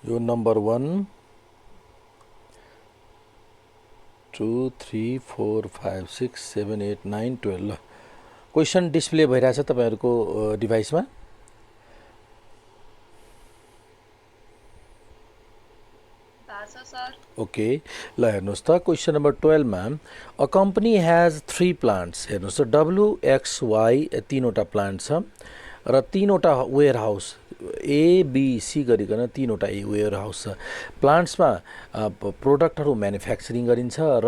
यो नम्बर 1 2 3 4 5 6 7 8 9 12 ल question display भइरहेछ तपाईहरुको डिभाइसमा ओके ल हेर्नुस् त क्वेसन नम्बर 12 मा अ कम्पनी हैज 3 प्लान्ट्स हेर्नुस् त डब्लु एक्स वाई तीनवटा प्लान्ट छ र तीनवटा warehouse A B C गरिकन तीनवटा वेयर हाउस छ प्लान्ट्समा प्रोडक्टहरु म्यानुफ्याक्चरिङ गरिन्छ र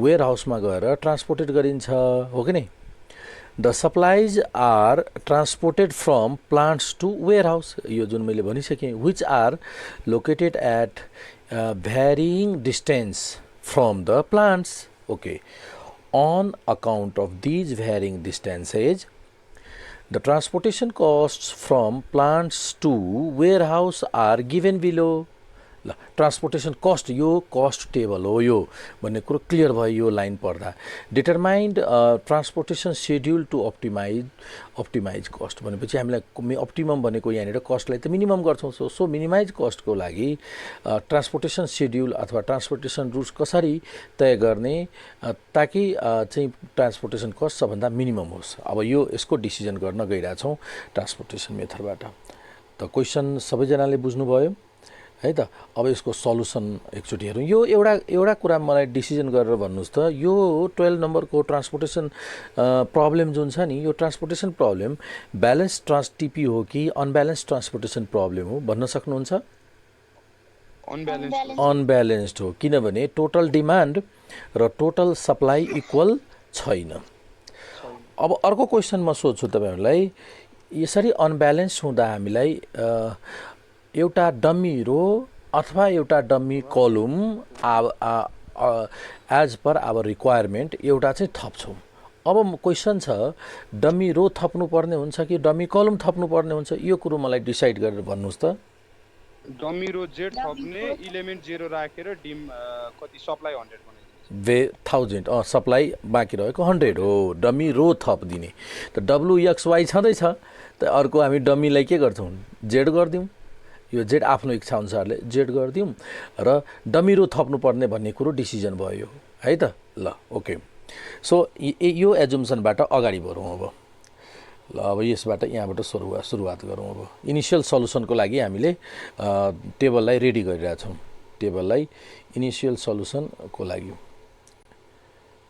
वेयर हाउसमा गएर ट्रान्सपोर्टेड गरिन्छ हो कि नै The supplies are transported from plants to warehouse यो जुन मैले भनिसकेँ which are located at varying distance from the plants okay on account of these varying distances the transportation costs from plants to warehouse are given below ल transportation cost यो cost table हो यो भन्ने कुरो क्लियर भयो यो line पढ्दा determined transportation schedule to optimize cost भनेपछि हामीलाई अप्टिमम भनेको यहाँनिर कस्टलाई त मिनिमम गर्छौँ सो मिनिमाइज कस्टको लागि ट्रान्सपोर्टेसन सेड्युल अथवा ट्रान्सपोर्टेसन रुट्स कसरी तय गर्ने ताकि चाहिँ ट्रान्सपोर्टेसन कस्ट सबभन्दा मिनिमम होस् अब यो यसको डिसिजन गर्न गइरहेछौँ ट्रान्सपोर्टेसन मेथडबाट त क्वेसन सबैजनाले बुझ्नुभयो है त अब यसको सल्युसन एकचोटि हेरौँ यो एउटा कुरा मलाई डिसिजन गरेर भन्नुस् त यो 12 नम्बरको ट्रान्सपोर्टेसन प्रब्लम जुन छ नि यो ट्रान्सपोर्टेसन प्रब्लम ब्यालेन्स टिपी हो कि अनब्यालेन्स ट्रान्सपोर्टेसन प्रब्लम हो भन्न सक्नुहुन्छ अनब्यालेन्स्ड हो किनभने टोटल डिमान्ड र टोटल सप्लाई इक्वल छैन अब अर्को क्वेसन म सोध्छु तपाईहरुलाई यसरी अनब्यालेन्स हुँदा हामीलाई एउटा डमी रो अथवा एउटा डमी कलम एज पर आवर रिक्वायरमेन्ट एउटा चाहिँ थप्छौँ अब क्वेसन छ डमी रो थप्नु पर्ने हुन्छ कि डमी कलम थप्नु पर्ने हुन्छ यो कुरो मलाई डिसाइड गरेर भन्नुस् त डमी रो जेड थप्ने एलिमेन्ट 0 राखेर डिम कति सप्लाई 100 बनाइदिने 1000 सप्लाई बाँकी रहेको 100 हो डमी रो थप दिने त डब्लु एक्स वाई छँदैछ त अर्को हामी डमीलाई के गर्छौँ जेड गर्दियौँ यो जेड आफ्नो इच्छा अनुसारले जेड गर्दियौँ र डमी रो थप्नु पर्ने भन्ने कुरो डिसिजन भयो है त ल ओके सो यो एजुम्सनबाट अगाडि बढौँ अब ल अब यसबाट यहाँबाट सुरुवात गरौँ अब इनिशियल सल्युसनको लागि हामीले टेबललाई रेडी गरिरहेछौँ टेबललाई इनिशियल सल्युसनको लागि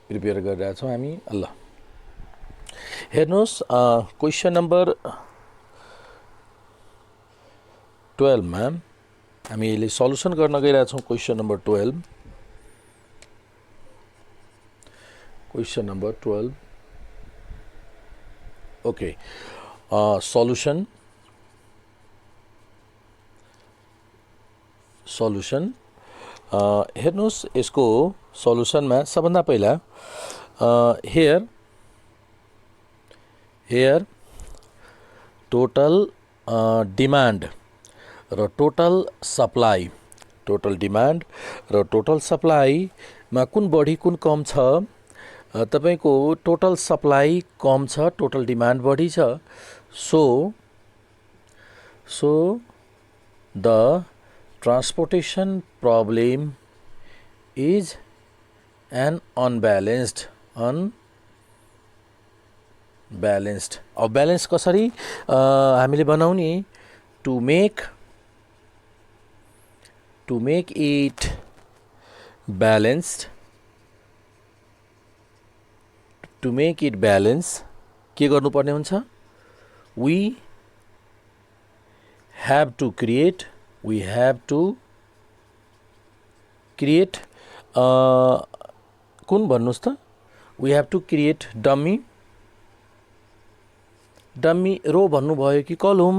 प्रिपेयर गरिरहेछौँ हामी ल हेर्नुहोस् क्वेसन नम्बर 12 मा हामीले सल्युसन गर्न गइरहेछौँ question number 12 question number 12 okay solution हेर्नुहोस् यसको सल्युसनमा सबभन्दा पहिला हेयर टोटल डिमान्ड र टोटल सप्लाई टोटल डिमान्ड र टोटल सप्लाईमा कुन बढी कुन कम छ तपाईको टोटल सप्लाई कम छ टोटल डिमान्ड बढी छ so the transportation problem is an unbalanced अब ब्यालेन्स कसरी हामीले बनाउने टु make it balanced के गर्नुपर्ने हुन्छ we have to create कुन भन्नुस् त we have to create dummy रो भन्नुभयो कि कलम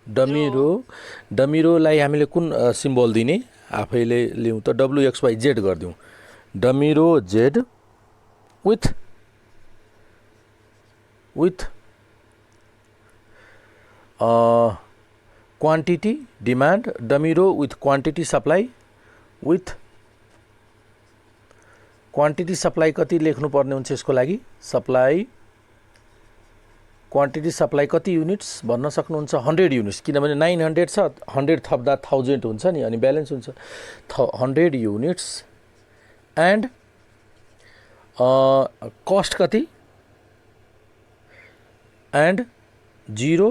डमी रोलाई हामीले कुन सिम्बल दिने आफैले लिउँ त डब्लु एक्स वाई जेड गरिदिउँ dummy row Z with quantity demand dummy row with quantity supply with quantity supply कति लेख्नु पर्ने हुन्छ यसको लागि सप्लाई क्वान्टिटी सप्लाई कति युनिट्स भन्न सक्नुहुन्छ 100 युनिट्स किनभने 900 छ 100 थप्दा 1000 हुन्छ नि अनि ब्यालेन्स हुन्छ 100 युनिट्स एन्ड कस्ट कति एन्ड 0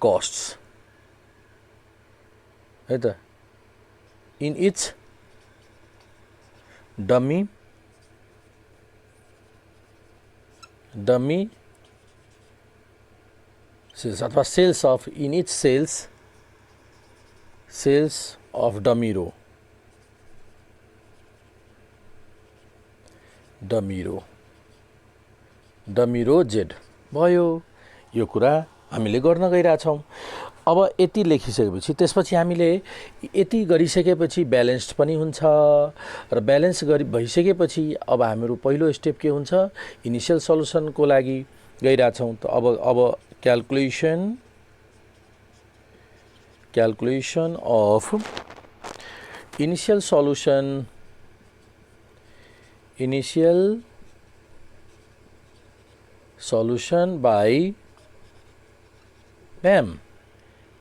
costs है त इन इच डमी सेल्स अथवा cells of in each cells of dummy row Z भयो यो कुरा हामीले गर्न गइरहेछौँ अब यति लेखिसकेपछि त्यसपछि हामीले यति गरिसकेपछि ब्यालेन्स्ड पनि हुन्छ र ब्यालेन्स भइसकेपछि अब हाम्रो पहिलो स्टेप के हुन्छ इनिशियल सल्युसनको लागि गइरहेछौँ त अब calculation of initial solution by MAM.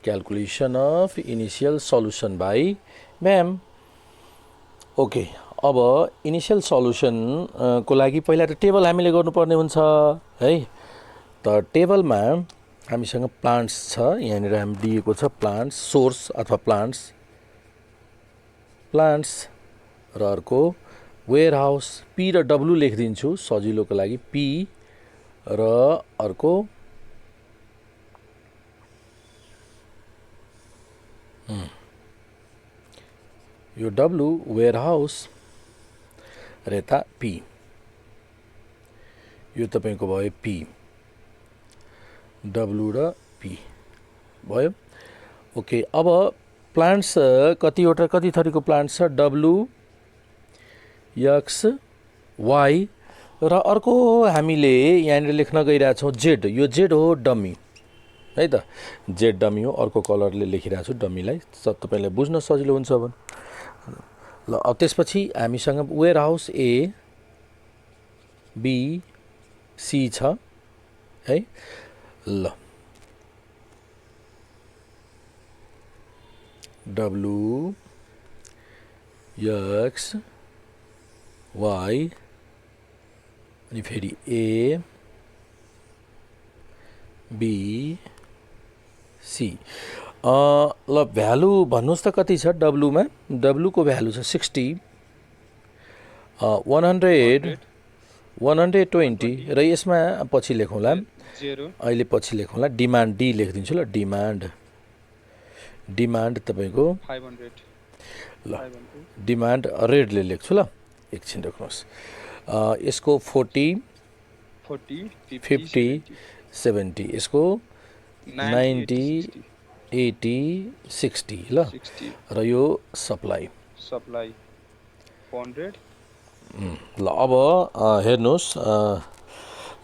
Calculation of initial solution by MAM. Okay अब इनिशियल सल्युसन को लागि पहिला त टेबल हामीले गर्नुपर्ने हुन्छ है त टेबलमा हामीसँग प्लान्ट्स छ यहाँनिर हामी दिएको छ प्लान्ट्स सोर्स अथवा प्लान्ट्स र अर्को वेयर हाउस पी र डब्लु लेखिदिन्छु सजिलोको लागि पी र अर्को यो डब्लु वेयर हाउस र यता पी यो तपाईको भयो पी डब्लु र पी भयो ओके अब प्लान्ट्स कति थरीको प्लान्ट्स छ डब्लु एक्स वाई र अर्को हामीले यहाँनिर लेख्न गइरहेछौँ जेड यो जेड हो डमी है त जेड डमी हो अर्को कलरले लेखिरहेको छु डमीलाई तपाईलाई बुझ्न सजिलो हुन्छ अब ल अब त्यसपछि हामीसँग warehouse A B C छ है ल डब्लु एक्स वाई अनि फेरि ए बी सी ल भ्यालु भन्नुहोस् त कति छ डब्लुमा डब्लुको भ्यालु छ 60 120 र यसमा पछि लेखौँला अहिले पछि लेखौँला डिमान्ड डी लेखिदिन्छु ल डिमान्ड तपाईको 500 ल डिमान्ड रेडले लेख्छु ल एकछिन राख्नुहोस् यसको 40 50 70 यसको 90 80 60 ल र यो सप्लाई 400 ल अब हेर्नुहोस्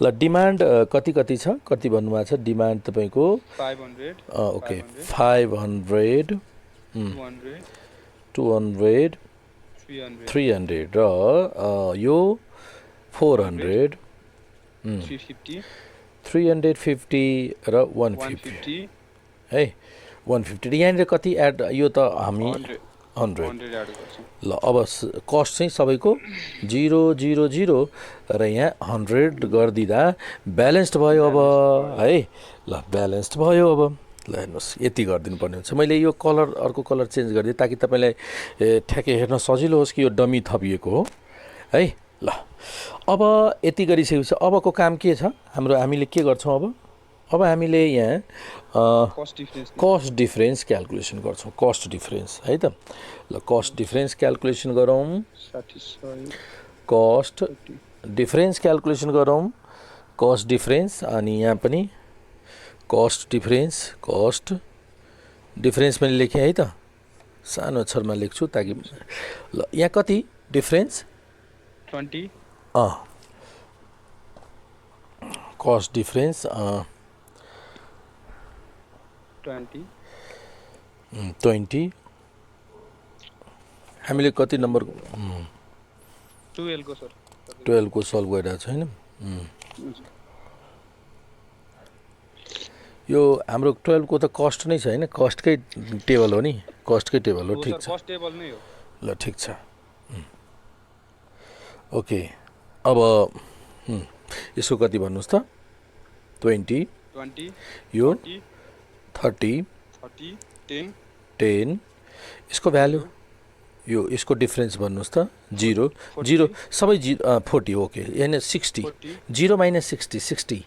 ल डिमान्ड कति छ कति भन्नुभएको छ डिमान्ड तपाईको 500 ओके 500 200 300 र यो 400 350 र 150 है 150 यहाँनिर कति एड यो त हामी 100 ल अब कस्ट चाहिँ सबैको 000 र यहाँ 100 गरिदिँदा ब्यालेन्स्ड भयो अब है ल ब्यालेन्स्ड भयो अब ल हेर्नुहोस् यति गरिदिनु पर्ने हुन्छ मैले यो कलर अर्को कलर चेन्ज गरिदिएँ ताकि तपाईँलाई ठ्याक्कै हेर्न सजिलो होस् कि यो डमी थपिएको हो है ल अब यति गरिसकेपछि अबको काम के छ हामीले के गर्छौँ अब हामीले यहाँ कस्ट डिफरेन्स क्याल्कुलेसन गर्छौँ कस्ट डिफरेन्स है त ल कस्ट डिफरेन्स क्याल्कुलेसन गरौँ कस्ट डिफरेन्स क्याल्कुलेसन गरौँ कस्ट डिफरेन्स अनि यहाँ पनि कस्ट डिफरेन्स मैले लेखेँ है त सानो अक्षरमा लेख्छु ताकि ल यहाँ कति डिफरेन्स 20 कस्ट डिफरेन्स 20 हामीले कति नम्बर 12 को सर 12 को सल्भ गरिरहेको छ हैन यो हाम्रो 12 को त कस्ट नै छ हैन कस्टकै टेबल हो नि कस्टकै टेबल हो ठीक छ कस्ट टेबल नै हो ल ठीक छ ओके अब यसको कति भन्नुस् त 20 यो 30 10 यसको भ्यालु यो यसको डिफरेन्स भन्नुस् त 0 0 सबै 40 ओके यानी 60 0 - 60 60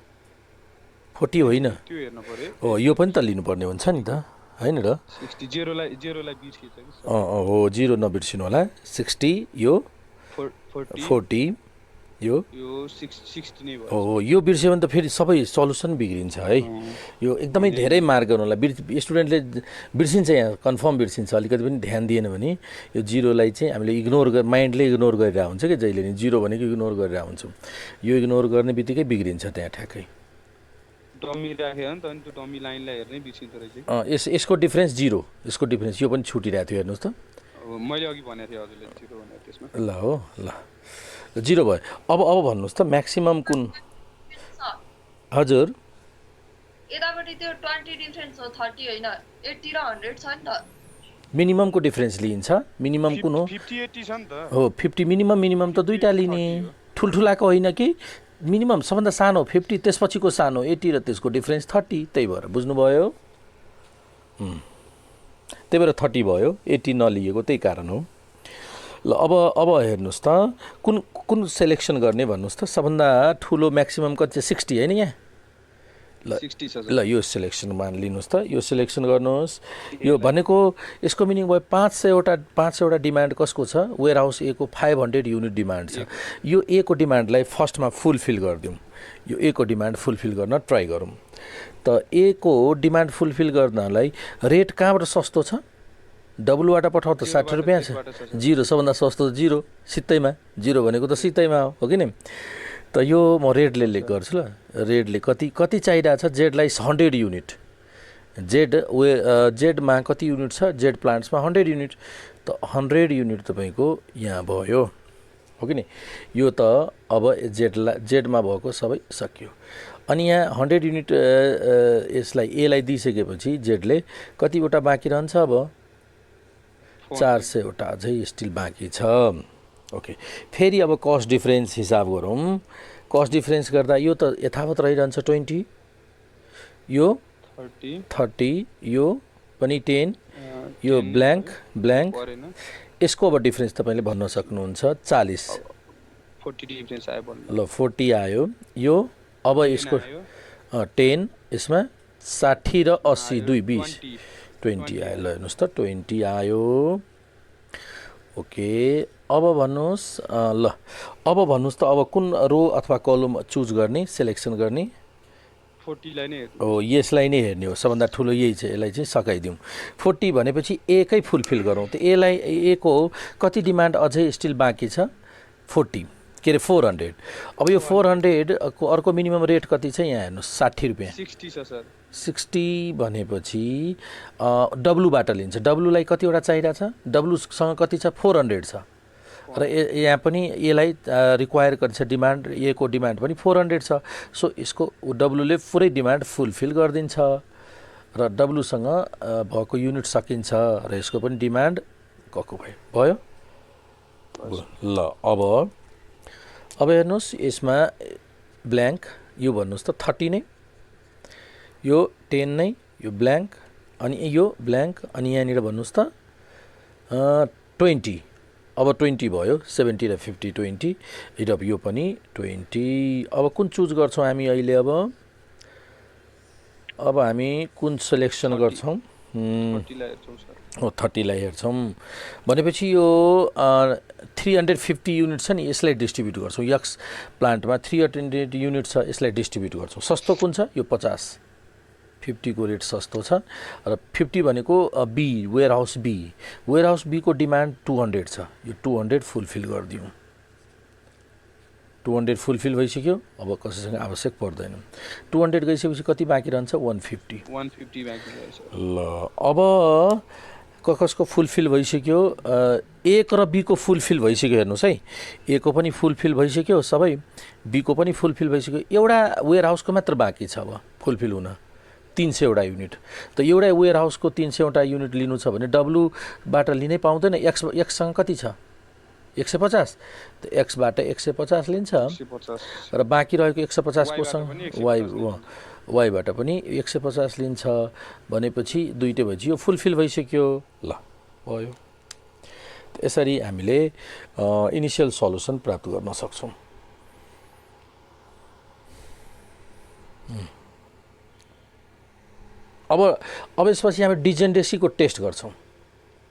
40 होइन त्यो हेर्नु पर्यो हो यो पनि त लिनुपर्ने हुन्छ नि त हैन र 60 0लाई बिर्सिन्छ कि हो 0 नबिर्सिनु होला 60 यो 40 यो 60 नै भयो हो यो बिर्स्यो भने त फेरि सबै सल्युसन बिग्रिन्छ है यो एकदमै धेरै मार्क गर्नु होला स्टुडेन्टले बिर्सिन्छ यहाँ कन्फर्म बिर्सिन्छ अलिकति पनि ध्यान दिएन भने यो 0लाई चाहिँ हामीले इग्नोर माइन्डले इग्नोर गरिरहेको हुन्छ कि जहिले नि 0 भनेको इग्नोर गरिरहेको हुन्छौँ यो इग्नोर गर्ने बित्तिकै बिग्रिन्छ त्यहाँ ठ्याक्कै डमी राख्यो भने त अनि त्यो डमी लाइनलाई हेर्नै बिर्सिन्छ रहेछ यसको डिफरेन्स 0 यसको डिफरेन्स यो पनि छुटिरहेको थियो हेर्नुहोस् त मैले अघि भनेको थिएँ हजुरले 0 भनेको त्यसमा ल हो ल 0 भयो अब भन्नुहोस् त म्याक्सिमम कुन हजुर यतापट्टि त्यो 20 डिफरेन्स हो 30 होइन 80 र 100 छ नि त मिनिममको डिफरेन्स लिइन्छ मिनिमम कुन हो 50 80 छ नि त हो 50 मिनिमम त दुईटा लिने ठुल्ठुलाको होइन कि मिनिमम सबभन्दा सानो 50 त्यसपछिको सानो 80 र त्यसको डिफरेन्स 30 त्यही भएर बुझ्नुभयो त्यही भएर 30 भयो 80 नलिएको त्यही कारण हो ल अब हेर्नुहोस् त कुन सेलेक्सन गर्ने भन्नुहोस् त सबभन्दा ठुलो म्याक्सिमम कति छ 60 हैन यहाँ ल 60 छ ल यो सेलेक्सनमा लिनुहोस् त यो सेलेक्सन गर्नुहोस् यो भनेको यसको मिनिङ भयो 500 डिमान्ड कसको छ वेयर हाउस ए को 500 युनिट डिमान्ड छ यो ए को डिमान्डलाई फर्स्टमा फुलफिल गरिदिउँ यो ए को डिमान्ड फुलफिल गर्न ट्राई गरौँ त ए को डिमान्ड फुलफिल गर्नलाई रेट कहाँबाट सस्तो छ डब्लुबाट पठाउ त 60 रुपैयाँ छ 0 सबभन्दा सस्तो 0 सित्तैमा 0 भनेको त सित्तैमा हो कि नि त यो म रेडले लेख गर्छु ल रेडले कति चाहिरहेको छ जेडलाई 100 युनिट जेडमा कति युनिट छ जेड प्लान्ट्समा 100 युनिट त 100 युनिट तपाईँको यहाँ भयो हो कि नि यो त अब जेडमा भएको सबै सकियो अनि यहाँ 100 युनिट यसलाई एलाई दिइसकेपछि जेडले कतिवटा बाँकी रहन्छ अब 400 वटा अझै स्टिल बाँकी छ ओके फेरि अब कस्ट डिफरेन्स हिसाब गरौँ कस्ट डिफरेन्स गर्दा यो त यथावत रहिरहन्छ 20 यो 30 यो पनि 10 यो ब्ल्याङ्क यसको अब डिफरेन्स तपाईँले भन्न सक्नुहुन्छ 40 40 डिफरेन्स आयो ल 40 आयो यो अब यसको 10 यसमा 60 र 80 दुई 20 20 आयो ल हेर्नुहोस् त 20 आयो ओके अब भन्नुहोस् ल अब भन्नुहोस् त अब कुन रो अथवा कलम चुज गर्ने सेलेक्सन गर्ने 40 लाई नै हो यसलाई नै हेर्ने हो सबभन्दा ठुलो यही छ यसलाई चाहिँ सकाइदिउँ 40 भनेपछि ए कै फुलफिल गरौँ त एलाई ए को कति डिमान्ड अझै स्टिल बाँकी छ 40 के अरे 400 अब यो 400 को अर्को मिनिमम रेट कति छ यहाँ हेर्नुहोस् 60 रुपैयाँ 60 छ सर 60 भनेपछि डब्लुबाट लिन्छ डब्लुलाई कतिवटा चाहिरहेको छ डब्लुसँग कति छ 400 छ र यहाँ पनि यसलाई रिक्वायर गर्छ डिमान्ड ए को डिमान्ड पनि 400 छ सो यसको डब्लुले पुरै डिमान्ड फुलफिल गरिदिन्छ र डब्लुसँग भएको युनिट सकिन्छ र यसको पनि डिमान्ड गएको भयो ल अब हेर्नुहोस् यसमा ब्ल्याङ्क यो भन्नुहोस् त 30 नै यो 10 नै यो ब्ल्याङ्क अनि यो ब्ल्याङ्क अनि यहाँनिर भन्नुहोस् त 20 अब 20 भयो 70 र 50 20 अब यो पनि 20 अब कुन चुज गर्छौँ हामी अहिले अब हामी कुन सिलेक्सन गर्छौँ 30 लाई हेर्छौँ भनेपछि यो 350 युनिट छ नि यसलाई डिस्ट्रिब्युट गर्छौँ यक्स प्लान्टमा 300 युनिट छ यसलाई डिस्ट्रिब्युट गर्छौँ सस्तो कुन छ यो 50 50 को रेट सस्तो छ र 50 भनेको बी वेयर हाउस बी को डिमान्ड 200 छ यो 200 फुलफिल गरिदिउँ 200 फुलफिल भइसक्यो अब कसैसँग आवश्यक पर्दैन 200 गइसकेपछि कति बाँकी रहन्छ 150 बाँकी रहेछ ल अब कसको फुलफिल भइसक्यो, ए र बी को फुलफिल भइसक्यो हेर्नुहोस् है, ए को पनि फुलफिल भइसक्यो सबै, बी को पनि फुलफिल भइसक्यो, एउटा वेयर हाउसको मात्र बाँकी छ अब फुलफिल हुन 300 वटा युनिट। त एउटा वेयर हाउसको 300 वटा युनिट लिनु छ भने डब्लुबाट लिनै पाउँदैन, एक्ससँग कति छ 150, त एक्सबाट 150 लिन्छ 150 र बाँकी रहेको 150 कोसँग वाइबाट पनि 150 लिन्छ भनेपछि दुईटै भएपछि यो फुलफिल भइसक्यो। ल भयो, यसरी हामीले इनिसियल सल्युसन प्राप्त गर्न सक्छौँ। अब यसपछि हामी डिजेनरेसीको टेस्ट गर्छौँ,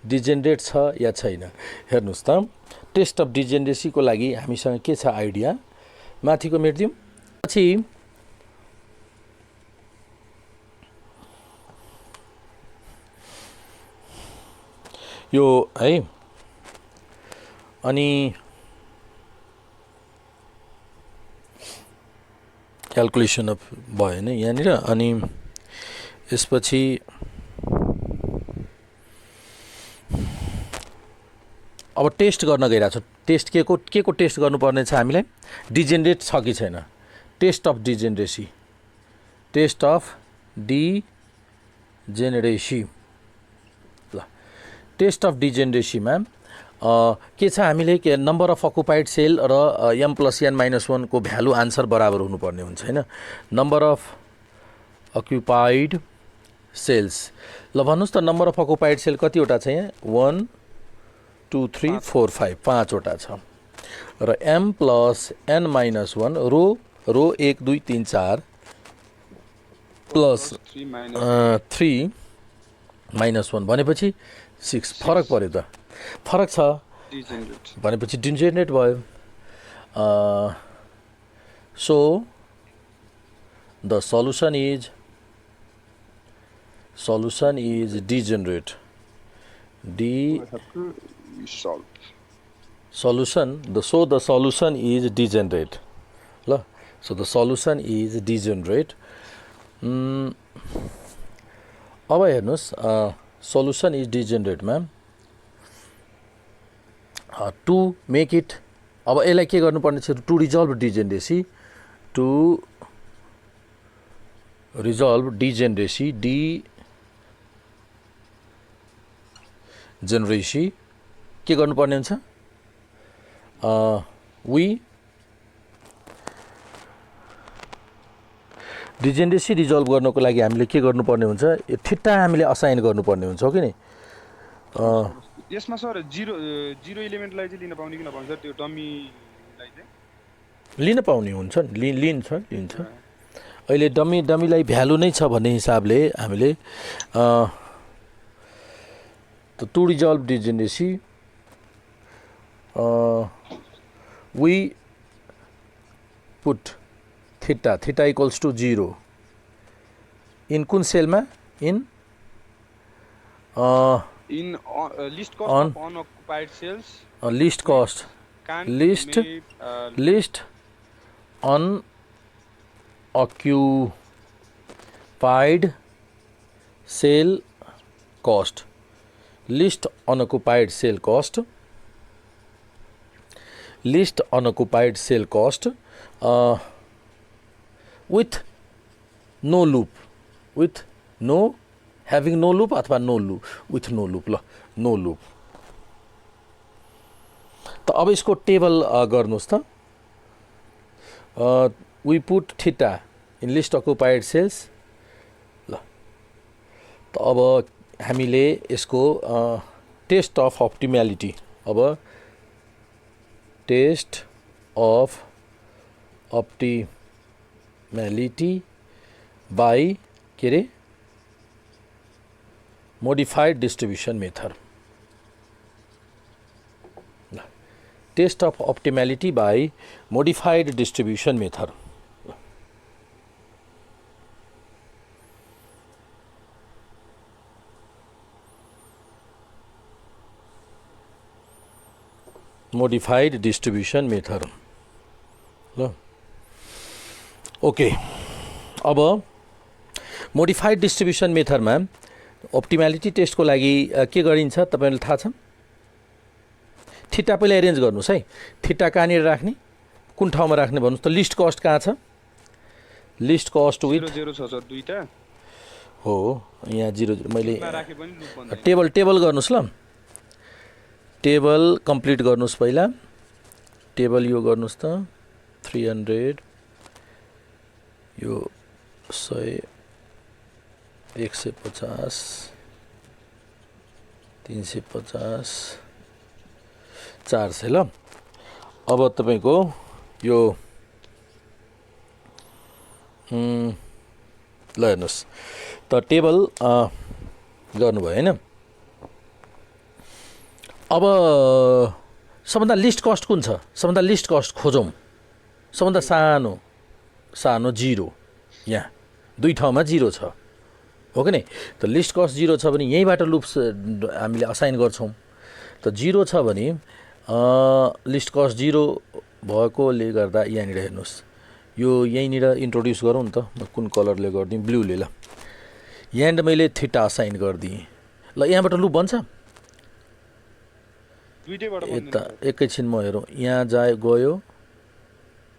डिजेनरेट छ या छैन। हेर्नुहोस् त, टेस्ट अफ डिजेनरेसीको लागि हामीसँग के छ आइडिया, माथिको मेट्दिउँ। पछि यो है, अनि क्यालकुलेसन अफ भयो नि यहाँनिर। अनि यसपछि अब टेस्ट गर्न गइरहेको छ। टेस्ट के को टेस्ट गर्नुपर्ने छ हामीलाई, डिजेनरेट छ कि छैन, test of degeneracy, test of degeneracy. ल टेस्ट अफ डिजेनरेसीमा के छ, हामीले के नम्बर अफ अकुपाइड सेल र m+n-1 को भ्यालु आन्सर बराबर हुनुपर्ने हुन्छ हैन। नम्बर अफ अकुपाइड सेल्स, ल भन्नुहोस् त नम्बर अफ अकुपाइड सेल कतिवटा छ यहाँ, 1 2 3 4 5 5वटा छ र m+n-1 रो 1 2 3 4 प्लस 3 -1 भनेपछि 6, फरक पर्यो त, फरक छ भनेपछि डिजेनरेट भयो। So the solution is degenerate, solution, the solution is degenerate. So the solution is degenerate. अब हेर्नुहोस्, solution is degenerate ma'am. To make it, अब यसलाई के गर्नुपर्ने छ, to resolve degeneracy, to resolve degeneracy, degeneracy के गर्नुपर्ने हुन्छ, डिजेनरेसी रिजल्भ गर्नको लागि हामीले के गर्नुपर्ने हुन्छ, यो ठिट्टा हामीले असाइन गर्नुपर्ने हुन्छ, हो कि नि। यसमा सर जिरो एलिमेन्टलाई चाहिँ लिन पाउने कि नपाउने सर, त्यो डमीलाई चाहिँ लिन पाउने हुन्छ, लिन्छ। अहिले डमीलाई भ्यालु नै छ भन्ने हिसाबले हामीले to resolve degeneracy we put theta equals to 0 in कुन सेलमा, in list cost of unoccupied cells, list cost, list unoccupied cell cost, list unoccupied cell cost, list unoccupied cell cost with no loop, with no, having no loop अथवा no loop, with no loop, ल no loop। त अब यसको table गर्नुहोस् त, we put theta in list occupied cells। ल त अब हामीले यसको टेस्ट अफ अप्टिम्यालिटी, अब टेस्ट अफ अप्टिम्यालिटी बाई के अरे modified distribution method, test of optimality by modified distribution method. Modified distribution method, ल ओके। अब मोडिफाइड डिस्ट्रिब्युसन मेथडमा अप्टिमालिटी टेस्टको लागि के गरिन्छ तपाईँलाई थाहा छ? थिटा पहिला एरेन्ज गर्नुहोस् है। थिटा कहाँनिर राख्ने, कुन ठाउँमा राख्ने भन्नुहोस् त? लिस्ट कस्ट कहाँ छ? लिस्ट कस्ट विथ 0 छ सर दुईटा हो यहाँ 0 मैले राखे पनि लुप बन्दैन। टेबल गर्नुहोस् ल। टेबल कम्प्लिट गर्नुहोस् पहिला। टेबल यो गर्नुहोस् त 300 यो 100 150 350 400 ल। अब तपाईको यो ल हेर्नुहोस् त टेबल गर्नुभयो हैन। अब सबभन्दा लिस्ट कस्ट कुन छ? सबभन्दा लिस्ट कस्ट खोजौँ। सबभन्दा सानो 0 यहाँ दुई ठाउँमा 0 छ हो कि नै? त लिस्ट कस्ट 0 छ भने यहीँबाट लुप्स हामीले असाइन गर्छौँ। त 0 छ भने लिस्ट कस्ट 0 भएकोले गर्दा यहाँनिर हेर्नुहोस् यो यहीँनिर इन्ट्रोड्युस गरौँ नि त। म कुन कलरले गरिदिउँ? ब्लूले ल। यहाँ मैले थिटा असाइन गरिदिएँ ल। यहाँबाट लुप बन्छ दुईटैबाट यता एकैछिन म हेरौँ। यहाँ गयो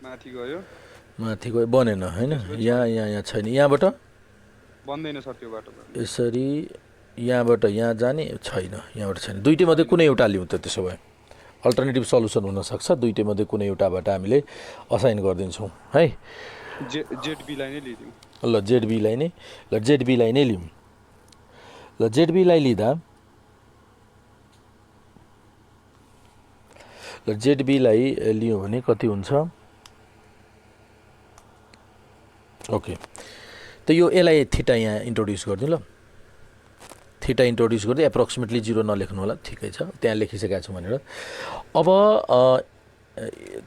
माथि गयो बनेन हैन? यहाँ छैन। यहाँबाट बन्दैन सर त्यो बाटो यसरी यहाँबाट यहाँ जाने छैन। यहाँबाट छैन। दुईटै मध्ये कुनै एउटा लिउँ त। त्यसो भए अल्टरनेटिभ सल्युसन हुनसक्छ। दुईटै मध्ये कुनै एउटाबाट हामीले असाइन गरिदिन्छौँ है। जेडबीलाई नै लिदिउँ ल। जेडबीलाई नै लिउँ ल। जेडबीलाई लिँदा ल जेडबीलाई लियो भने कति हुन्छ? ओके त यो यसलाई थिटा यहाँ इन्ट्रोड्युस गरिदिउँ ल। थिटा इन्ट्रोड्युस गर्दै एप्रोक्सिमेटली 0 नलेख्नु होला, ठिकै छ, त्यहाँ लेखिसकेको छु भनेर। अब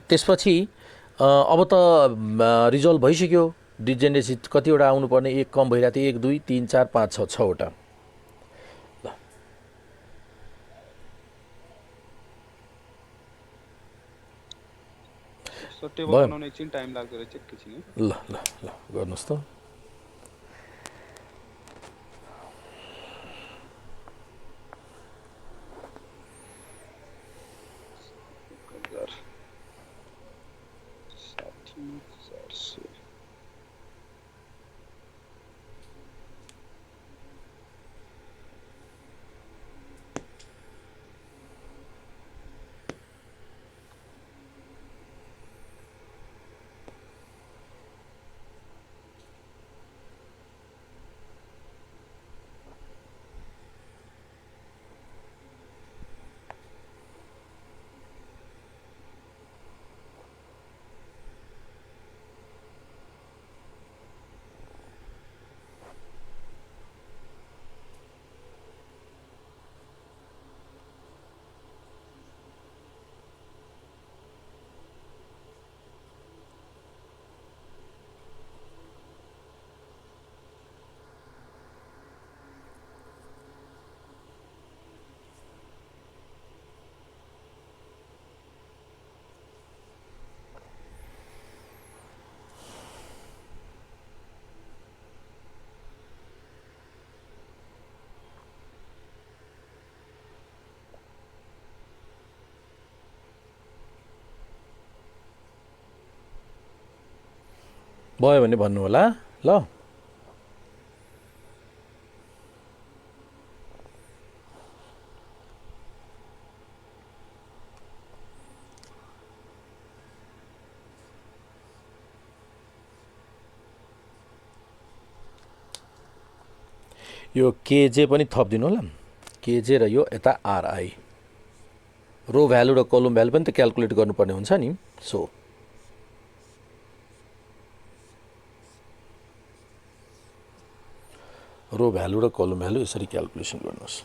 त्यसपछि अब त रिजल्भ भइसक्यो। डिजेनेरेसी कतिवटा आउनुपर्ने? 1 कम भइरहेको थियो। 1 2 3 4 5 6 6वटा। सर टेबल बनाउन एकछिन टाइम लाग्दो रहेछ एकछिन। ल ल ल गर्नुहोस् त। भयो भने भन्नु होला ल। यो केजे पनि थपिदिनु होला। केजे र यो यता आरआई रो भ्यालु र कलम भ्यालु पनि त क्याल्कुलेट गर्नुपर्ने हुन्छ नि। सो रो भ्यालु र कलम भ्यालु यसरी क्याल्कुलेसन गर्नुहोस्।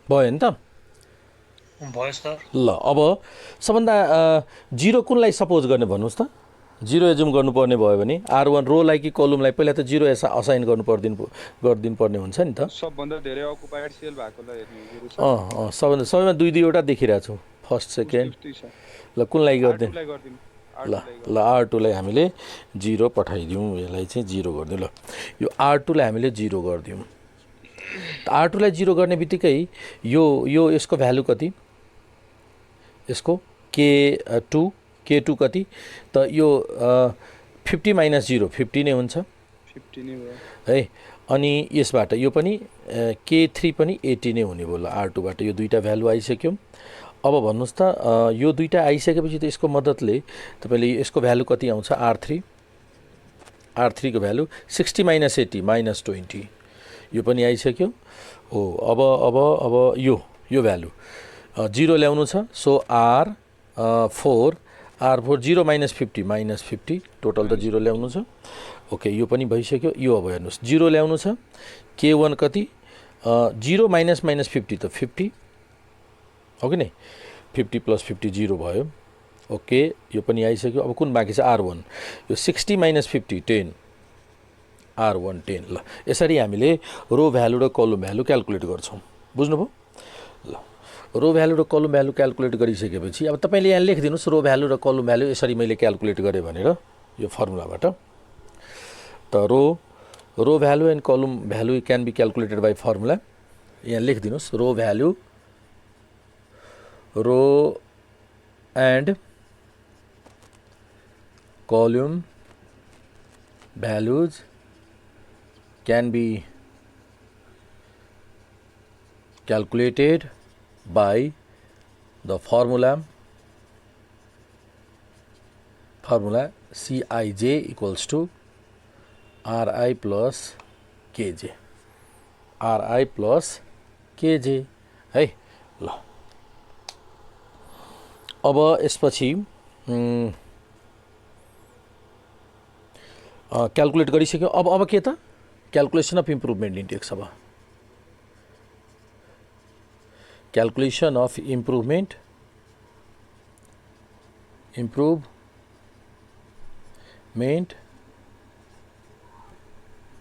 भयो नि त भयो सर। ल अब सबभन्दा जिरो कुनलाई सपोज गर्ने भन्नुहोस् त जिरो एजुम गर्नुपर्ने भयो भने R1 रोलाई कि कलमलाई पहिला त जिरो असाइन गरिदिनु पर्ने हुन्छ नि त सबभन्दा धेरै अकुपाइड सेल भएकोलाई हेर्नु सर। सबैमा दुई दुईवटा देखिरहेको छु फर्स्ट सेकेन्ड उस्तै छ। ल कुनलाई गरिदिउँ R2 लाई गरिदिनु। ल ल R2लाई हामीले जिरो पठाइदिउँ यसलाई चाहिँ जिरो गरिदिउँ ल यो R2लाई हामीले जिरो गरिदिउँ R2लाई जिरो गर्ने बित्तिकै यो यसको भ्यालु कति यसको K2 कति त यो 50 माइनस 0 50 नै हुन्छ 50 नै भयो है अनि यसबाट यो पनि K3 पनि 80 नै हुने भयो ल R2बाट यो दुईटा भ्यालु आइसक्यो अब भन्नुहोस् त यो दुईटा आइसकेपछि त यसको मद्दतले तपाईले यसको भ्यालु कति आउँछ R3 को भ्यालु 60 माइनस 80 माइनस 20 यो पनि आइसक्यो हो अब यो भ्यालु 0 ल्याउनु छ so R4 0 minus 50 minus 50 total त 0 ल्याउनु छ ओके यो पनि भइसक्यो यो अब हेर्नुस् 0 ल्याउनु छ K1 कति 0 माइनस 50 त 50 हो कि नै 50 प्लस 50 0 भयो ओके यो पनि आइसक्यो अब कुन बाँकी छ R1 यो 60 माइनस 50 10 R1 10 ल यसरी हामीले रो भ्यालु र कलम भ्यालु क्याल्कुलेट गर्छौं बुझ्नुभयो ल रो भ्यालु र कलम भ्यालु क्याल्कुलेट गरिसकेपछि अब तपाईले यहाँ लेखिदिनुस् रो भ्यालु र कलम भ्यालु यसरी मैले क्याल्कुलेट गरे भनेर यो फर्मुलाबाट त row value and column value can be calculated by formula यहाँ लेखिदिनुस् row value row and column values can be calculated by the formula Cij equals to Ri plus Kj है ल अब यसपछि क्याल्कुलेट गरिसक्यो अब के त क्याल्कुलेसन अफ इम्प्रुभमेन्ट इन्डेक्स अब क्याल्कुलेसन अफ इम्प्रुभमेन्ट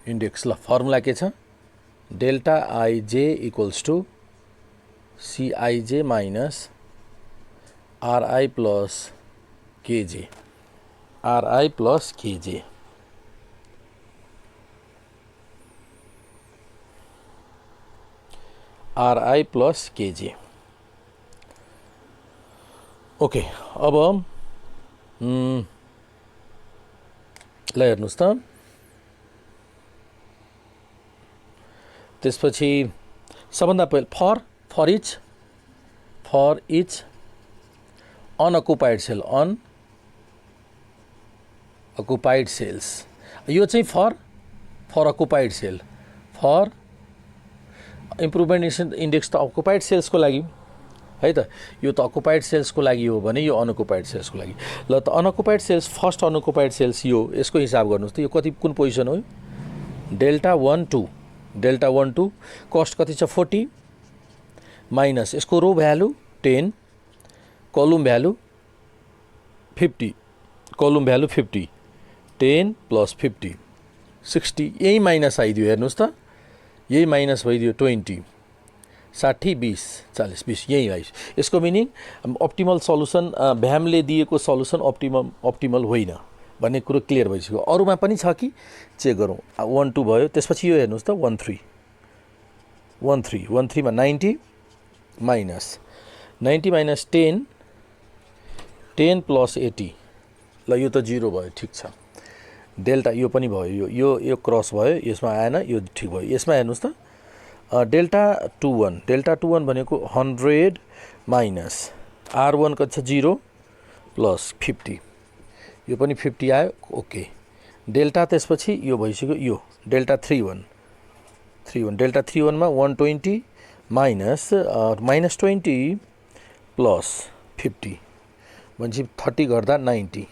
इन्डेक्स ल फर्मुला के छ delta Ij equals to Cij minus Ri plus Kj okay अब ल हेर्नुस् त त्यसपछि सबभन्दा पहिला फर इच अनअकुपाइड सेल्स यो चाहिँ for occupied cell for improvement index त अकुपाइड सेल्सको लागि है त यो त अकुपाइड सेल्सको लागि हो भने यो अनअकुपाइड सेल्सको लागि ल त अनअकुपाइड सेल्स फर्स्ट अनअकुपाइड सेल्स यो यसको हिसाब गर्नुस् त यो कति कुन पोजिसन हो डेल्टा 1 2 कस्ट कति छ 40 माइनस यसको रो भ्यालु 10 कलम भ्यालु 50 10 प्लस 50 60 यही माइनस आइदियो हेर्नुस् त यही माइनस भइदियो 20 60 20 40 20 यही आइस यसको मिनिङ अप्टिमल सल्युसन भ्यामले दिएको सल्युसन अप्टिमल होइन भन्ने कुरो क्लियर भइसक्यो अरुमा पनि छ कि चेक गरौँ 1 2 भयो त्यसपछि यो हेर्नुस् त 13 मा 90 माइनस 10 प्लस 80 ल यो त 0 भयो ठिक छ डेल्टा यो पनि भयो यो क्रस भयो यसमा आएन यो ठिक भयो यसमा हेर्नुस् त डेल्टा 21 भनेको 100 माइनस R1 कति छ 0 प्लस 50 यो पनि 50 आयो ओके डेल्टा त्यसपछि यो भइसक्यो यो डेल्टा 31 डेल्टा 31 मा 120 माइनस 20 प्लस 50 भनेपछि 30 गर्दा 90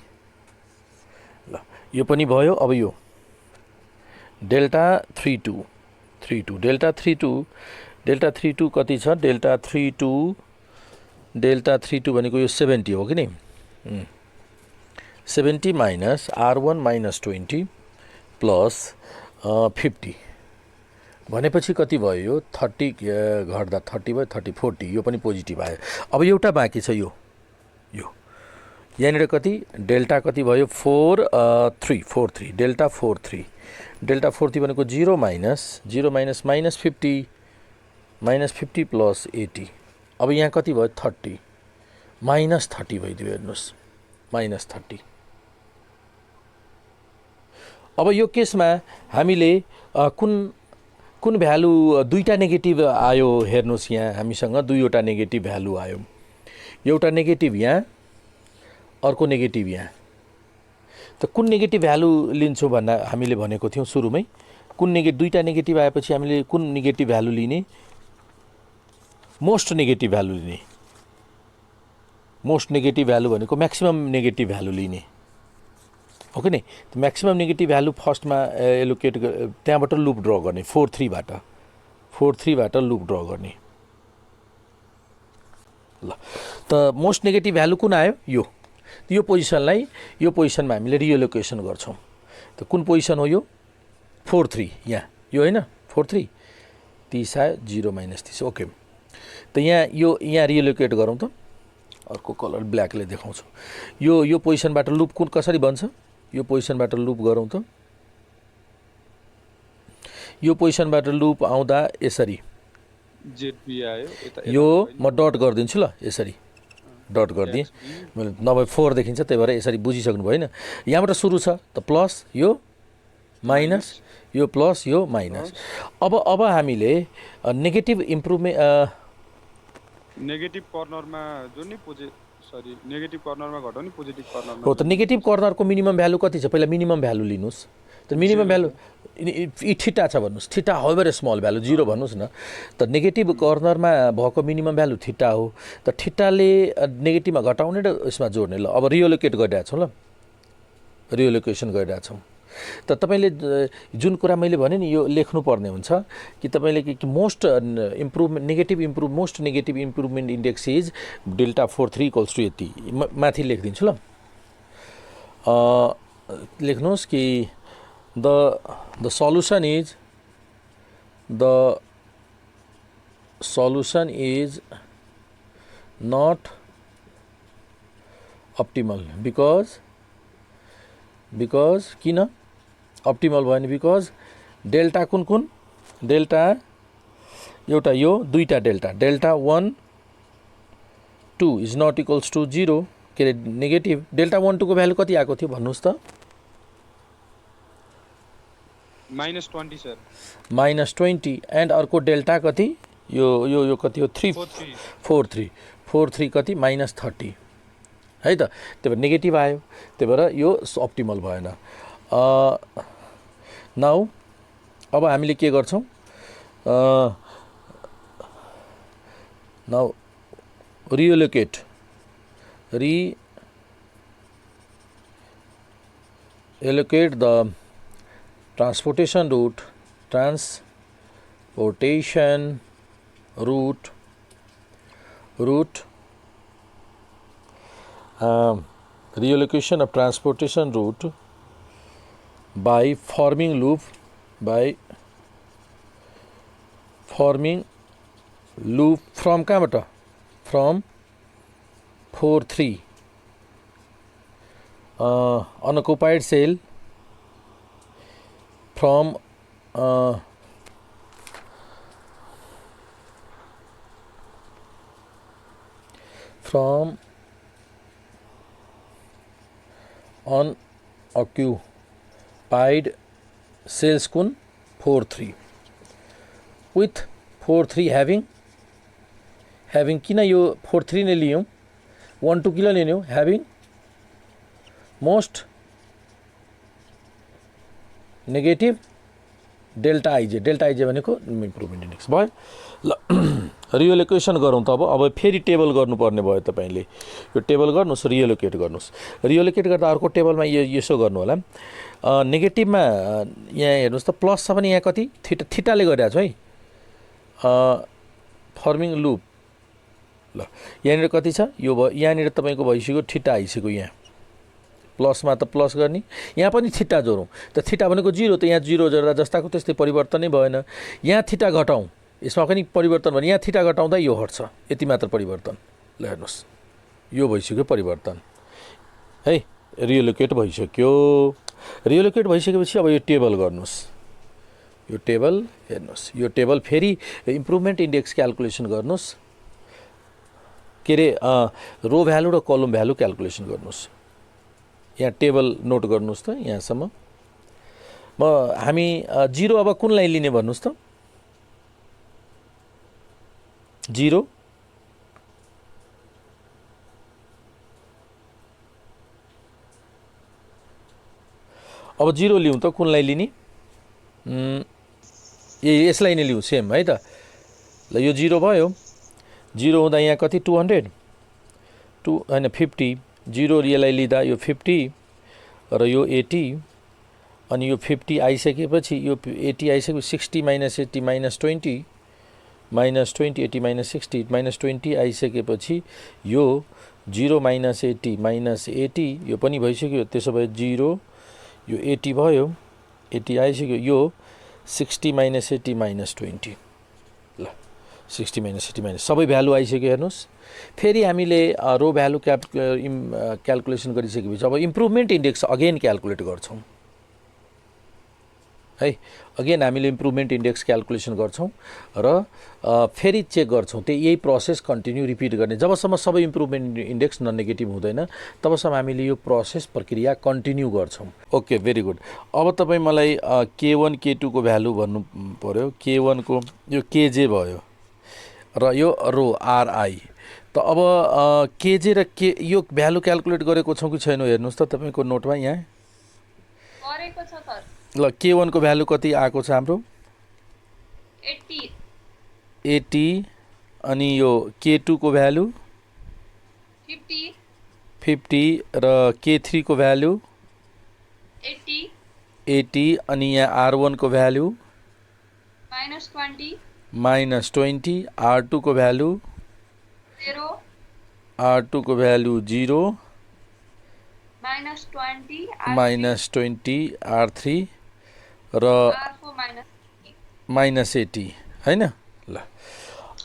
ल यो पनि भयो अब यो डेल्टा 32 डेल्टा 32 डेल्टा 32 कति छ डेल्टा 32 भनेको यो 70 हो कि नि 70 माइनस R1 माइनस 20 प्लस 50 भनेपछि कति भयो यो 30 घट्दा 30 भयो 30 40 यो पनि पोजिटिभ आयो। अब एउटा बाँकी छ यो यहाँनिर कति डेल्टा कति भयो 43 डेल्टा 43 भनेको 0 माइनस माइनस 50 प्लस 80 अब यहाँ कति भयो 30 माइनस 30 भइदियो हेर्नुहोस् माइनस 30। अब यो केसमा हामीले कुन भ्यालु दुईटा नेगेटिभ आयो हेर्नुहोस् यहाँ हामीसँग दुईवटा नेगेटिभ भ्यालु आयो एउटा नेगेटिभ यहाँ अर्को नेगेटिभ यहाँ। त कुन नेगेटिभ भ्यालु लिन्छौँ भन्दा हामीले भनेको थियौँ सुरुमै दुईटा नेगेटिभ आएपछि हामीले कुन नेगेटिभ भ्यालु लिने मोस्ट नेगेटिभ भ्यालु लिने मोस्ट नेगेटिभ भ्यालु भनेको म्याक्सिमम नेगेटिभ भ्यालु लिने हो कि नि। म्याक्सिमम नेगेटिभ भ्यालु फर्स्टमा एलोकेट त्यहाँबाट लुप ड्र गर्ने 43 बाट लुप ड्र गर्ने। ल त मोस्ट नेगेटिभ भ्यालु कुन आयो यो पोजिसनलाई यो पोजिसनमा हामीले रिएलोकेसन गर्छौँ। त कुन पोजिसन हो यो 43 यहाँ यो होइन 43 30 आयो 0 माइनस 30 ओके। त यहाँ रिएलोकेट गरौँ त अर्को कलर ब्ल्याकले देखाउँछु यो पोजिसनबाट लुप कुन कसरी बन्छ यो पोजिसनबाट लुप गरौँ त यो पोजिसनबाट लुप आउँदा यसरी जेडबी आयो यो म डट गरिदिन्छु ल यसरी डट गरिदिएँ नभए 4 देखिन्छ त्यही भएर यसरी बुझिसक्नु भयो होइन। यहाँबाट सुरु छ त प्लस यो माइनस यो प्लस यो माइनस। अब हामीले नेगेटिभ इम्प्रुभमेन्ट नेगेटिभ कर्नरमा जो नि नेगेटिभ कर्नरमा घटाउने पोजिटिभ कर्नरमा हो। त नेगेटिभ कर्नरको मिनिमम भ्यालु कति छ पहिला मिनिमम भ्यालु लिनुहोस्। त मिनिमम भ्यालु थीटा छ भन्नुहोस् थीटा हाउएभर स्मल भ्यालु 0 भन्नुहोस् न। त नेगेटिभ कर्नरमा भएको मिनिमम भ्यालु थीटा हो। त थीटाले नेगेटिभमा घटाउने र यसमा जोड्ने। ल अब रिएलोकेट गरिरहेको छौँ ल रिएलोकेसन गरिरहेको छौँ। त तपाईँले जुन कुरा मैले भने नि यो लेख्नुपर्ने हुन्छ कि तपाईँले कि most most negative improvement index is delta 43 equals to यति माथि लेखिदिन्छु ल लेख्नुहोस् कि the solution is not optimal because किन optimal भयो नि because डेल्टा कुन डेल्टा एउटा यो दुईटा delta 1 2 is not equals to 0 के अरे नेगेटिभ डेल्टा 1 2 को भ्यालु कति आएको थियो भन्नुहोस् त -20 सर -20 एन्ड अर्को डेल्टा कति यो कति हो 43 कति -30 है त त्यही भएर नेगेटिभ आयो त्यही भएर यो अप्टिमल भएन। नाउ अब हामीले के गर्छौँ now relocate the transportation route reallocation of transportation route by forming loop from कहाँबाट from 4 3 unoccupied cell from unoccupied cells कुन 4 3 with 4 3 having किन यो 4 3 ने लियौं 1 2 किन लियौं having most नेगेटिभ डेल्टा आइजे भनेको इम्प्रुभमेन्ट इन्डेक्स भयो। ल रिएलोकेसन गरौँ त अब फेरि टेबल गर्नुपर्ने भयो तपाईँले यो टेबल गर्नुहोस् रिएलोकेट गर्नुहोस् रिएलोकेट गर्दा अर्को टेबलमा यसो गर्नु होला नेगेटिभमा यहाँ हेर्नुहोस् त प्लस छ भने यहाँ कति थीटाले गरिरहेको छु है फर्मिङ लुप ल यहाँनिर कति छ यो भयो यहाँनिर तपाईँको भइसक्यो थीटा आइसक्यो यहाँ प्लसमा त प्लस गर्ने यहाँ पनि थीटा जोडौँ त थीटा भनेको 0 त यहाँ 0 जोड्दा जस्ताको त्यस्तै परिवर्तनै भएन यहाँ थीटा घटाउँ यसमा पनि परिवर्तन भने यहाँ थीटा घटाउँदा यो हट्छ यति मात्र परिवर्तन ल हेर्नुहोस् यो भइसक्यो परिवर्तन है रिएलोकेट भइसक्यो रिएलोकेट भइसकेपछि अब यो टेबल गर्नुहोस् यो टेबल हेर्नुहोस् यो टेबल फेरि इम्प्रुभमेन्ट इन्डेक्स क्याल्कुलेसन गर्नुहोस् के अरे रो भ्यालु र कलम भ्यालु क्याल्कुलेसन गर्नुहोस् यहाँ टेबल नोट गर्नुहोस् त यहाँसम्म हामी 0 अब कुनलाई लिने भन्नुहोस् त 0 अब 0 लिउँ त कुनलाई लिने यसलाई नै लिउँ सेम है त ल यो 0 भयो 0 हुँदा यहाँ कति 200 हैन 50 0 रियललाई लिँदा यो 50 र यो 80 अनि यो 50 आइसकेपछि यो 80 आइसकेपछि 60 minus 80 minus 20 minus 20 80 minus 60 minus 20 आइसकेपछि यो 0 माइनस 80 माइनस 80 यो पनि भइसक्यो त्यसो भए 0 यो 80 भयो 80 आइसक्यो यो 60 माइनस 80 माइनस 20 ल 60 माइनस 80 माइनस सबै भ्यालु आइसक्यो हेर्नुहोस् फेरि हामीले रो भ्यालु क्याल्कुलेसन गरिसकेपछि अब इम्प्रुभमेन्ट इन्डेक्स अगेन क्याल्कुलेट गर्छौँ है अगेन हामीले इम्प्रुभमेन्ट इन्डेक्स क्याल्कुलेसन गर्छौँ र फेरि चेक गर्छौँ त्यही यही प्रोसेस कन्टिन्यू रिपिट गर्ने जबसम्म सबै इम्प्रुभमेन्ट इन्डेक्स नन नेगेटिभ हुँदैन तबसम्म हामीले यो प्रोसेस प्रक्रिया कन्टिन्यू गर्छौँ ओके भेरी गुड अब तपाईँ मलाई K1 K2 को भ्यालु भन्नु पर्यो K1 को यो KJ भयो र यो रो RI त अब KJ र K यो भ्यालु क्याल्कुलेट गरेको छौँ कि छैन हेर्नुहोस् त तपाईँको नोटमा यहाँ गरेको छ सर ल K1 को भ्यालु कति आएको छ हाम्रो 80 अनि यो K2 को भ्यालु 50 र K3 को भ्यालु 80 अनि यहाँ R1 को भ्यालु -20 R2 को भ्यालु 0 R2 को भ्यालु 0 -20 R3 र -80 हैन ल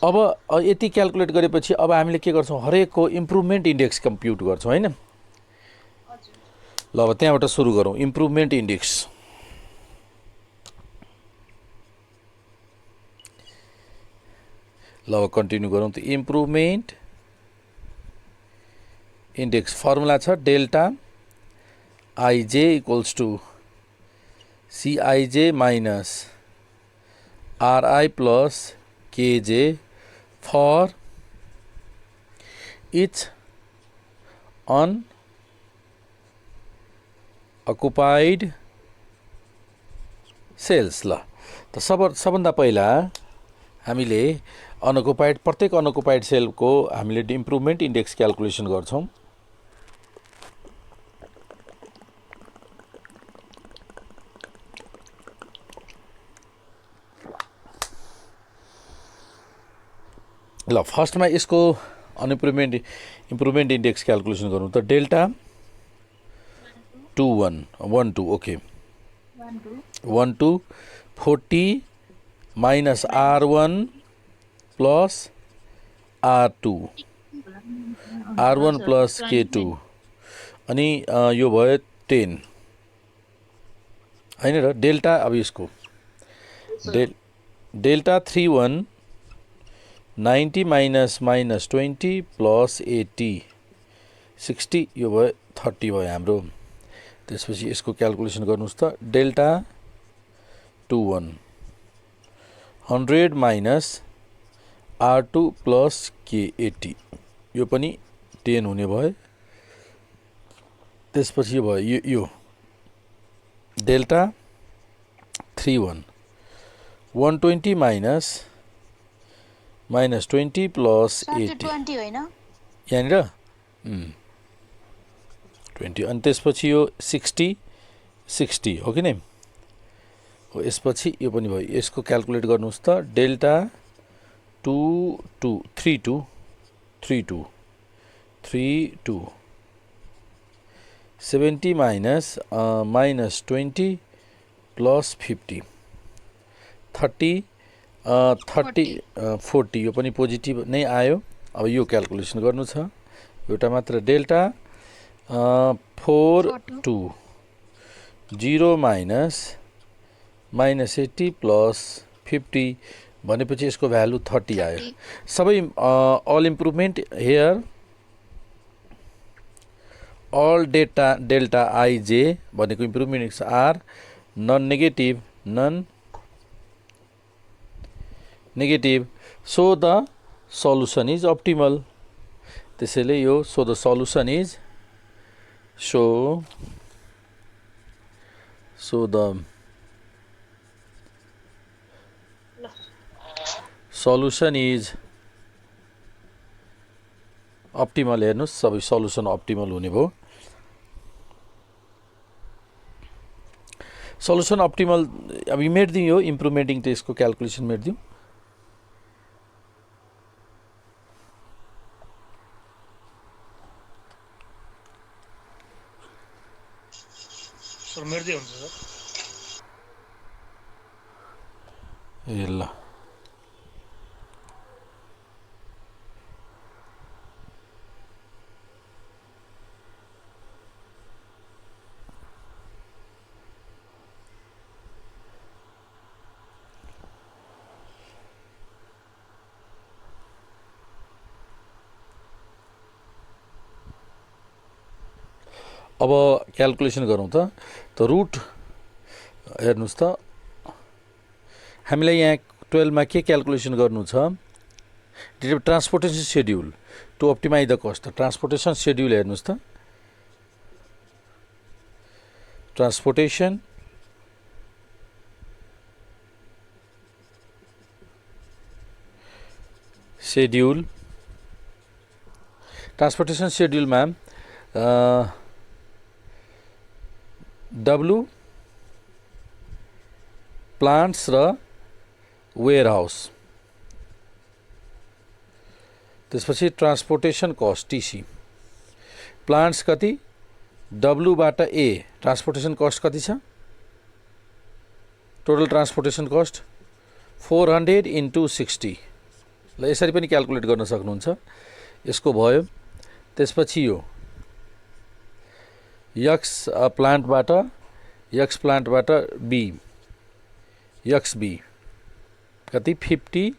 अब यति क्याल्कुलेट गरेपछि अब हामीले के गर्छौँ हरेकको इम्प्रुभमेन्ट इन्डेक्स कम्प्युट गर्छौँ हैन ल अब त्यहाँबाट सुरु गरौँ इम्प्रुभमेन्ट इन्डेक्स ल अब कन्टिन्यू गरौँ त इम्प्रुभमेन्ट इन्डेक्स फर्मुला छ delta IJ equals to CIJ minus RI plus KJ for each unoccupied cells ल त सबभन्दा पहिला हामीले प्रत्येक अनअकुपाइड सेलको हामीले इम्प्रुभमेन्ट इन्डेक्स क्याल्कुलेसन गर्छौं ल फर्स्टमा यसको इम्प्रुभमेन्ट इन्डेक्स क्याल्कुलेसन गरौँ त delta 12 okay 12 40 minus R1 plus R2 R1 plus K2 अनि यो भयो 10 हैन र डेल्टा अब यसको डेल्टा 31 90 माइनस 20 प्लस 80 60 यो भयो 30 भयो हाम्रो त्यसपछि यसको क्याल्कुलेसन गर्नुस् त delta 21 100 minus R2 plus K80 यो पनि 10 हुने भयो त्यसपछि यो भयो यो डेल्टा 31 120 माइनस 20 प्लस 80 20 होइन यहाँनिर 20 अनि त्यसपछि यो 60 हो कि नै हो यसपछि यो पनि भयो यसको क्याल्कुलेट गर्नुस् त डेल्टा 2 2 3 2 3 2 3 2 70 minus 20 plus 50 30 30 40 यो पनि पोजिटिभ नै आयो। अब यो क्याल्कुलेसन गर्नु छ, एउटा मात्र डेल्टा 4 2 0 minus 80 plus 50 भनेपछि यसको भ्यालु 30 आयो। सबै all improvement here all delta ij भनेको improvements are non negative so the solution is optimal. त्यसैले यो so the solution is so the solution is optimal. हेर्नुस् सबै सल्युसन अप्टिमल हुने भयो। सल्युसन अप्टिमल अब मेट्दिउँ यो इम्प्रुभमेन्टिङ टेस्टको क्याल्कुलेसन मेट्दिउँ। सर मेट्दै हुन्छ सर। ए ल अब क्याल्कुलेसन गरौँ त रुट हेर्नुस् त हामीलाई यहाँ 12 मा के क्याल्कुलेसन गर्नु छ, transportation schedule to optimize the cost. Transportation schedule हेर्नुस् त ट्रान्सपोर्टेसन शेड्युल शेड्युलमा W प्लान्ट्स र वेयरहाउस, त्यसपछि ट्रान्सपोर्टेसन कस्ट TC। प्लान्ट्स कति W बाट A ट्रान्सपोर्टेसन कस्ट कति छ, टोटल ट्रान्सपोर्टेसन कस्ट 400 into 60। ल यसरी पनि क्याल्कुलेट गर्न सक्नुहुन्छ। यसको भयो। त्यसपछि यो X प्लान्टबाट B XB कति 50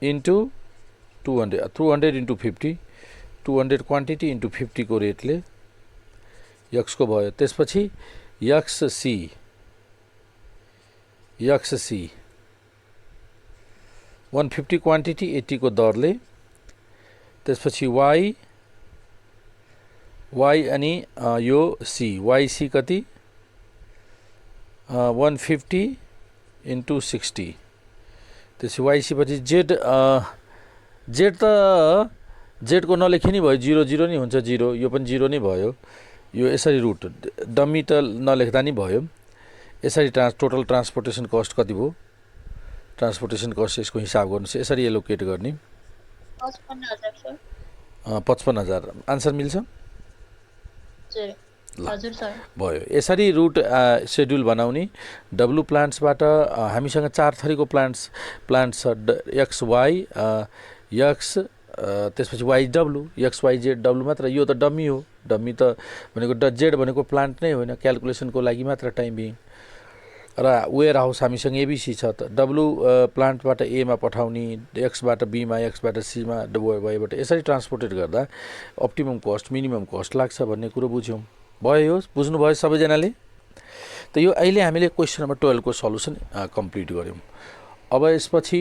into 200 into 50 200 क्वान्टिटी into 50 को रेटले X को भयो। त्यसपछि XC 150 क्वान्टिटी 80 को दरले। त्यसपछि Y अनि यो C YC कति 150 into 60। त्यसपछि YC पछि Z को नलेखे नि भयो, 0 0 नै हुन्छ, 0 यो पनि 0 नै भयो। यो यसरी रुट डमी त नलेख्दा नि भयो। यसरी टोटल ट्रान्सपोर्टेसन कस्ट कति भयो, ट्रान्सपोर्टेसन कस्ट यसको हिसाब गर्नुस्। यसरी एलोकेट गर्ने 55,000 आन्सर मिल्छ। हजुर सर भयो। यसरी रुट शेड्युल बनाउने। W प्लान्ट्सबाट हामीसँग 4 थरीको प्लान्ट्स छ, XY X त्यसपछि YW XYZW मात्र। यो त डमी हो, डमी त भनेको Z भनेको प्लान्ट नै होइन, क्याल्कुलेसनको लागि मात्र टाइम बिङ। र वेयर हाउस हामीसँग ABC छ त W प्लान्टबाट A मा पठाउने, X बाट B मा, X बाट C मा, Y बाट यसरी ट्रान्सपोर्टेट गर्दा अप्टिमम कस्ट मिनिमम कस्ट लाग्छ भन्ने कुरो बुझ्यौँ। भयो, बुझ्नुभयो सबैजनाले। त यो अहिले हामीले क्वेसन नम्बर 12 को सल्युसन कम्प्लिट गऱ्यौँ। अब यसपछि